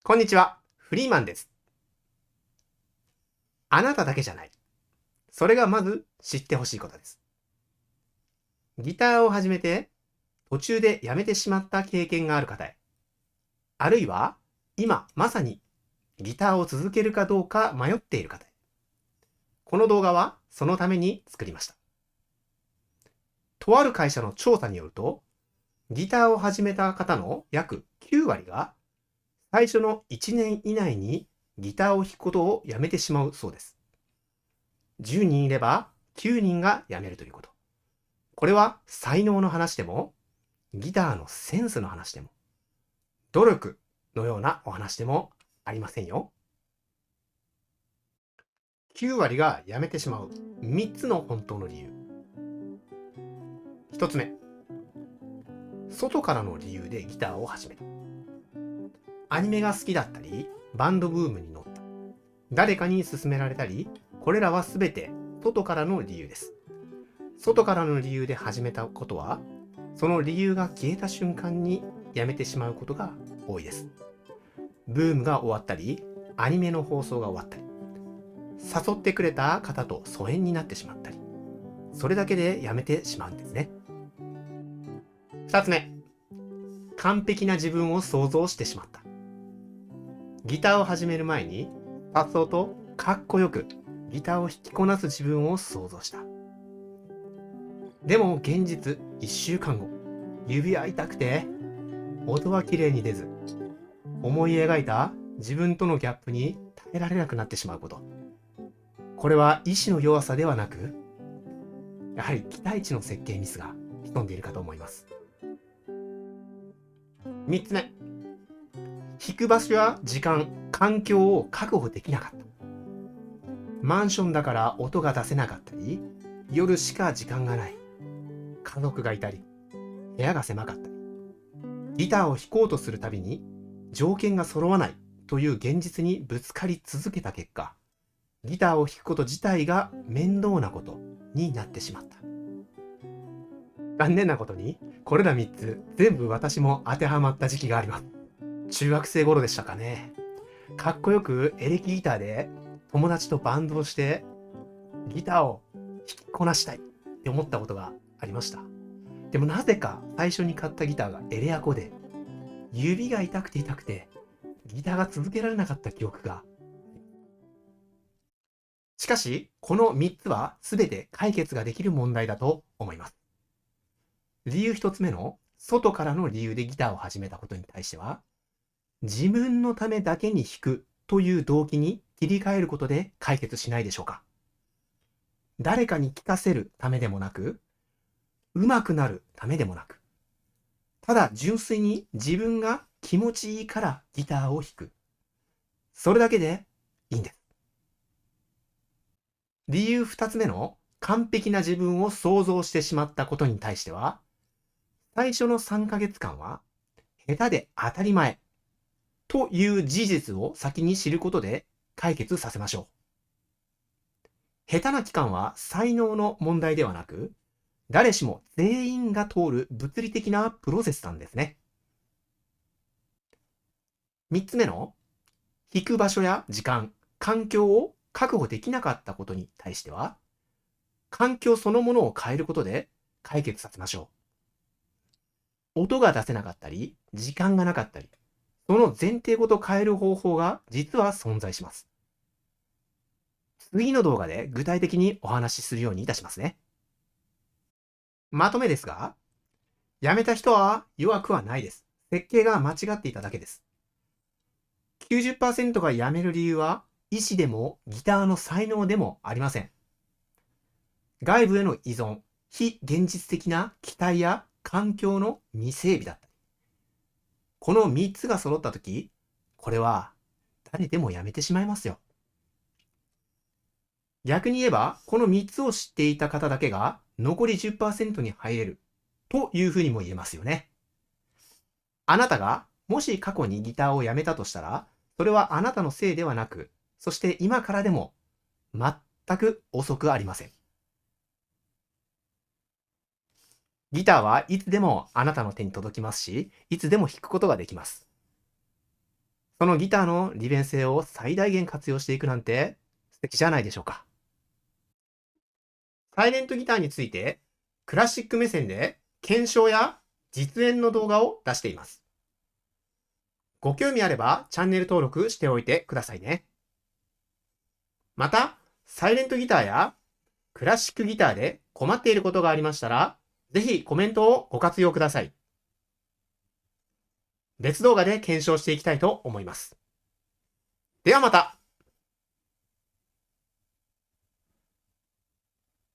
こんにちは、フリーマンです。あなただけじゃない。それがまず知ってほしいことです。ギターを始めて途中でやめてしまった経験がある方へ、あるいは今まさにギターを続けるかどうか迷っている方へ、この動画はそのために作りました。とある会社の調査によると、ギターを始めた方の約9割が最初の1年以内にギターを弾くことをやめてしまうそうです。10人いれば9人がやめるということ。これは才能の話でも、ギターのセンスの話でも、努力のようなお話でもありませんよ。9割がやめてしまう3つの本当の理由。1つ目、外からの理由でギターを始めた。アニメが好きだったり、バンドブームに乗った。誰かに勧められたり、これらは全て外からの理由です。外からの理由で始めたことは、その理由が消えた瞬間にやめてしまうことが多いです。ブームが終わったり、アニメの放送が終わったり、誘ってくれた方と疎遠になってしまったり、それだけでやめてしまうんですね。2つ目、完璧な自分を想像してしまった。ギターを始める前に、さっそうとかっこよくギターを弾きこなす自分を想像した。でも現実1週間後、指は痛くて、音は綺麗に出ず、思い描いた自分とのギャップに耐えられなくなってしまうこと。これは意志の弱さではなく、やはり期待値の設計ミスが潜んでいるかと思います。3つ目、弾く場所や時間、環境を確保できなかった。マンションだから音が出せなかったり、夜しか時間がない、家族がいたり、部屋が狭かったり、ギターを弾こうとするたびに条件が揃わないという現実にぶつかり続けた結果、ギターを弾くこと自体が面倒なことになってしまった。残念なことに、これら3つ全部私も当てはまった時期があります。中学生頃でしたかね。かっこよくエレキギターで友達とバンドをしてギターを弾きこなしたいって思ったことがありました。でもなぜか最初に買ったギターがエレアコで、指が痛くて痛くてギターが続けられなかった記憶が。しかし、この3つは全て解決ができる問題だと思います。理由1つ目の外からの理由でギターを始めたことに対しては、自分のためだけに弾くという動機に切り替えることで解決しないでしょうか。誰かに聴かせるためでもなく、上手くなるためでもなく、ただ純粋に自分が気持ちいいからギターを弾く。それだけでいいんです。理由2つ目の完璧な自分を想像してしまったことに対しては、最初の3ヶ月間は下手で当たり前という事実を先に知ることで解決させましょう。下手な期間は才能の問題ではなく、誰しも全員が通る物理的なプロセスなんですね。3つ目の弾く場所や時間、環境を確保できなかったことに対しては、環境そのものを変えることで解決させましょう。音が出せなかったり、時間がなかったり、その前提ごと変える方法が実は存在します。次の動画で具体的にお話しするようにいたしますね。まとめですが、やめた人は弱くはないです。設計が間違っていただけです。90% がやめる理由は、意志でもギターの才能でもありません。外部への依存、非現実的な期待や環境の未整備だったり。この3つが揃ったとき、これは誰でもやめてしまいますよ。逆に言えば、この3つを知っていた方だけが残り 10% に入れるというふうにも言えますよね。あなたがもし過去にギターをやめたとしたら、それはあなたのせいではなく、そして今からでも全く遅くありません。ギターはいつでもあなたの手に届きますし、いつでも弾くことができます。そのギターの利便性を最大限活用していくなんて素敵じゃないでしょうか。サイレントギターについてクラシック目線で検証や実演の動画を出しています。ご興味あればチャンネル登録しておいてくださいね。また、サイレントギターやクラシックギターで困っていることがありましたら、ぜひコメントをご活用ください。別動画で検証していきたいと思います。ではまた。